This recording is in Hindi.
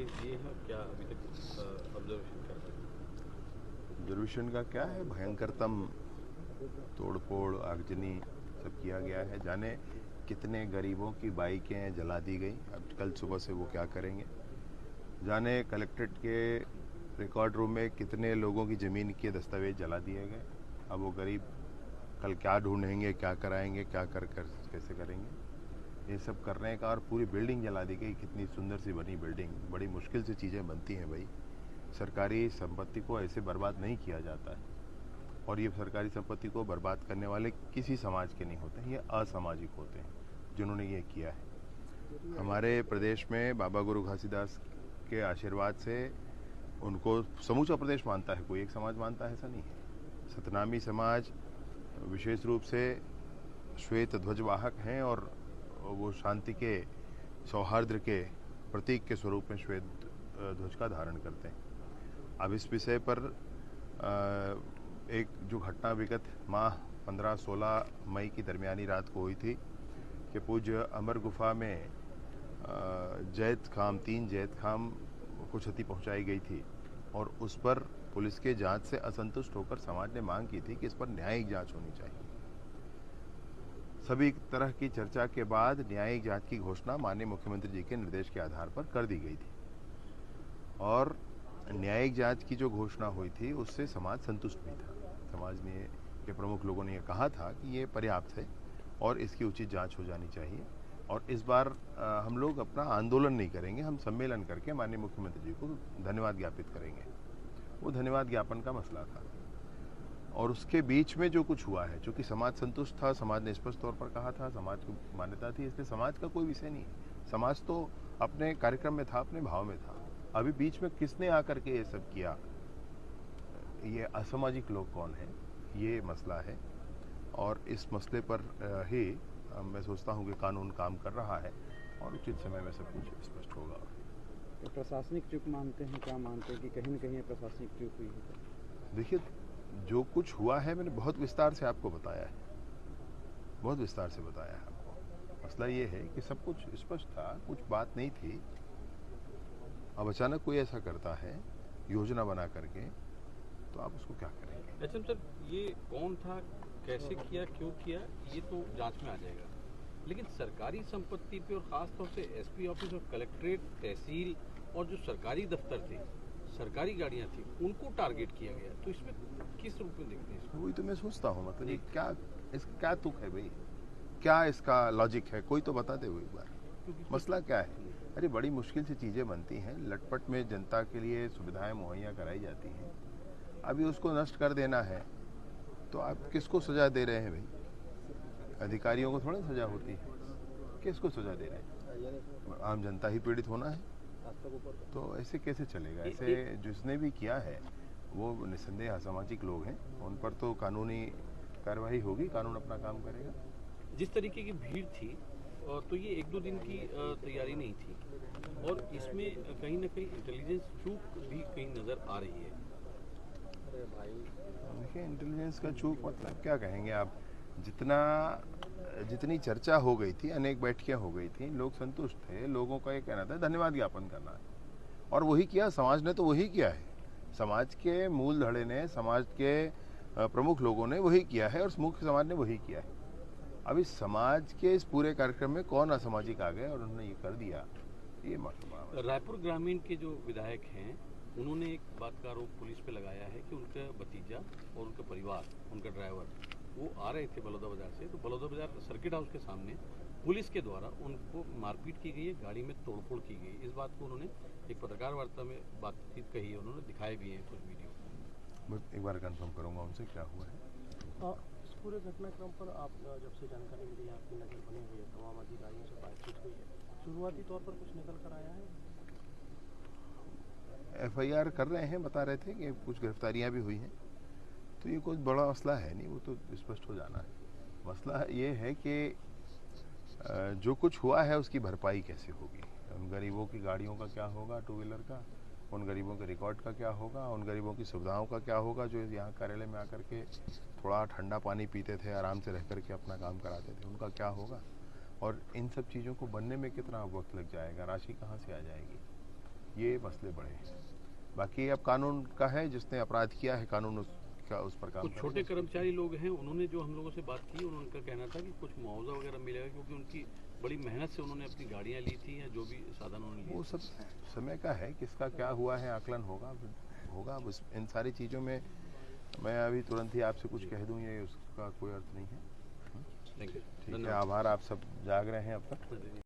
निर्देश दिए हैं, क्या अभी तक ऑब्जर्वेशन कर रहे हैं? ऑब्जर्वेशन का क्या है, भयंकरतम तोड़फोड़ आगजनी सब किया गया है। जाने कितने गरीबों की बाइकें जला दी गई, अब कल सुबह से वो क्या करेंगे। जाने कलेक्ट्रेट के रिकॉर्ड रूम में कितने लोगों की ज़मीन के दस्तावेज जला दिए गए। अब वो गरीब कल क्या ढूंढेंगे, क्या कराएंगे, क्या कर कैसे करेंगे। ये सब करने का, और पूरी बिल्डिंग जला दी गई। कितनी सुंदर सी बनी बिल्डिंग, बड़ी मुश्किल से चीज़ें बनती हैं भाई। सरकारी संपत्ति को ऐसे बर्बाद नहीं किया जाता है। और ये सरकारी संपत्ति को बर्बाद करने वाले किसी समाज के नहीं होते हैं, ये असामाजिक होते हैं जिन्होंने ये किया है। हमारे प्रदेश में बाबा गुरु घासीदास के आशीर्वाद से उनको समूचा प्रदेश मानता है, कोई एक समाज मानता है ऐसा नहीं है। सतनामी समाज विशेष रूप से श्वेत ध्वजवाहक हैं, और वो शांति के, सौहार्द के प्रतीक के स्वरूप में श्वेत ध्वज का धारण करते हैं। अब इस विषय पर एक जो घटना विगत माह 15-16 मई की दरमियानी रात को हुई थी कि पूज्य अमर गुफा में तीन जैत खाम को क्षति पहुंचाई गई थी, और उस पर पुलिस के जांच से असंतुष्ट होकर समाज ने मांग की थी कि इस पर न्यायिक जांच होनी चाहिए। सभी तरह की चर्चा के बाद न्यायिक जांच की घोषणा माननीय मुख्यमंत्री जी के निर्देश के आधार पर कर दी गई थी, और न्यायिक जांच की जो घोषणा हुई थी उससे समाज संतुष्ट भी था। समाज ने के प्रमुख लोगों ने यह कहा था कि ये पर्याप्त है और इसकी उचित जांच हो जानी चाहिए, और इस बार हम लोग अपना आंदोलन नहीं करेंगे, हम सम्मेलन करके माननीय मुख्यमंत्री जी को धन्यवाद ज्ञापित करेंगे। वो धन्यवाद ज्ञापन का मसला था, और उसके बीच में जो कुछ हुआ है, चूँकि समाज संतुष्ट था, समाज ने स्पष्ट तौर पर कहा था, समाज को मान्यता थी, इसलिए समाज का कोई विषय नहीं है। समाज तो अपने कार्यक्रम में था, अपने भाव में था। अभी बीच में किसने आकर के ये सब किया, ये असामाजिक लोग कौन हैं, ये मसला है। और इस मसले पर ही मैं सोचता हूँ कि कानून काम कर रहा है, और उचित समय में सब कुछ स्पष्ट होगा। तो प्रशासनिक चूक मानते हैं, क्या मानते हैं कि कहीं न कहीं प्रशासनिक चूक हुई है? देखिए, जो कुछ हुआ है मैंने बहुत विस्तार से आपको बताया है, बहुत विस्तार से बताया है आपको। मसला ये है कि सब कुछ स्पष्ट था, कुछ बात नहीं थी। अब अचानक कोई ऐसा करता है योजना बना करके, तो आप उसको क्या करेंगे। अच्छा सर, ये कौन था, कैसे किया, क्यों किया, ये तो जांच में आ जाएगा, लेकिन सरकारी संपत्ति पे और ख़ास तौर से एसपी ऑफिस और कलेक्ट्रेट, तहसील और जो सरकारी दफ्तर थे, सरकारी गाड़ियां थी, उनको टारगेट किया गया, तो इसमें किस रूप में देखते हैं इसको? वही तो मैं सोचता हूँ, मतलब ये क्या, इसका क्या तुक है भाई, क्या इसका लॉजिक है, कोई तो बता दे वो एक बार। मसला क्या है। अरे बड़ी मुश्किल से चीज़ें बनती हैं, लटपट में जनता के लिए सुविधाएं मुहैया कराई जाती हैं, अभी उसको नष्ट कर देना है, तो आप किसको सजा दे रहे हैं भाई। अधिकारियों को थोड़ा सजा होती है, किसको सजा दे रहे हैं, आम जनता ही पीड़ित होना है। तो ऐसे कैसे चलेगा। ऐसे जिसने भी किया है वो निस्संदेह असामाजिक लोग हैं, उन पर तो कानूनी कार्रवाई होगी, कानून अपना काम करेगा। जिस तरीके की भीड़ थी, तो ये 1-2 दिन की तैयारी नहीं थी, और इसमें कहीं ना कहीं इंटेलिजेंस चूक भी कहीं नज़र आ रही है। देखिए, इंटेलिजेंस का चूक मतलब क्या कहेंगे आप। जितनी चर्चा हो गई थी, अनेक बैठकें हो गई थी, लोग संतुष्ट थे, लोगों का ये कहना था धन्यवाद ज्ञापन करना है, और वही किया समाज ने, तो वही किया है। समाज के मूल धड़े ने, समाज के प्रमुख लोगों ने वही किया है, और मुख्य समाज ने वही किया है। अब इस समाज के इस पूरे कार्यक्रम में कौन असामाजिक आ गए और उन्होंने ये कर दिया, ये मालूम। रायपुर ग्रामीण के जो विधायक हैं, उन्होंने एक बात का आरोप पुलिस पे लगाया है कि उनका भतीजा और उनका परिवार, उनका ड्राइवर, वो आ रहे थे बलौदा बाजार से, तो बलौदा बाजार सर्किट हाउस के सामने पुलिस के द्वारा उनको मारपीट की गई है, गाड़ी में तोड़फोड़ की गई। इस बात को उन्होंने एक पत्रकार वार्ता में बातचीत कही है, उन्होंने दिखाए भी हैं कुछ वीडियो। बस एक बार कंफर्म करूंगा उनसे क्या हुआ है। इस पूरे घटनाक्रम पर आप जब से जानकारी मिली है, आपकी नज़र बनी हुई है, तमाम अधिकारियों से बातचीत हुई है, शुरुआती तौर पर कुछ निकल कर आया है? एफआईआर कर रहे हैं, बता रहे थे कि कुछ गिरफ्तारियां भी हुई हैं, तो ये कोई बड़ा मसला है नहीं, वो तो स्पष्ट हो जाना है। मसला ये है कि जो कुछ हुआ है उसकी भरपाई कैसे होगी। उन गरीबों की गाड़ियों का क्या होगा, टू व्हीलर का, उन गरीबों के रिकॉर्ड का क्या होगा, उन गरीबों की सुविधाओं का क्या होगा जो यहाँ कार्यालय में आकर के थोड़ा ठंडा पानी पीते थे, आराम से रह करके अपना काम कराते थे, उनका क्या होगा। और इन सब चीज़ों को बनने में कितना वक्त लग जाएगा, राशि कहाँ से आ जाएगी। ये मसले बड़े हैं। बाकी अब कानून का है, जिसने अपराध किया है कानून उसका उस पर काम कुछ करेगा। छोटे कर्मचारी लोग हैं, उन्होंने जो हम लोगों से बात की, उनका कहना था कि कुछ मुआवजा वगैरह मिलेगा, क्योंकि उनकी बड़ी मेहनत से उन्होंने अपनी गाड़ियां ली थी या जो भी साधन उन्होंने लिए वो सब समय का है, किसका क्या हुआ है आकलन होगा। अब इन सारी चीज़ों में मैं अभी तुरंत ही आपसे कुछ कह दूं, ये उसका कोई अर्थ नहीं है। Thank you. ठीक है, आभार। आप सब जाग रहे हैं अब तक।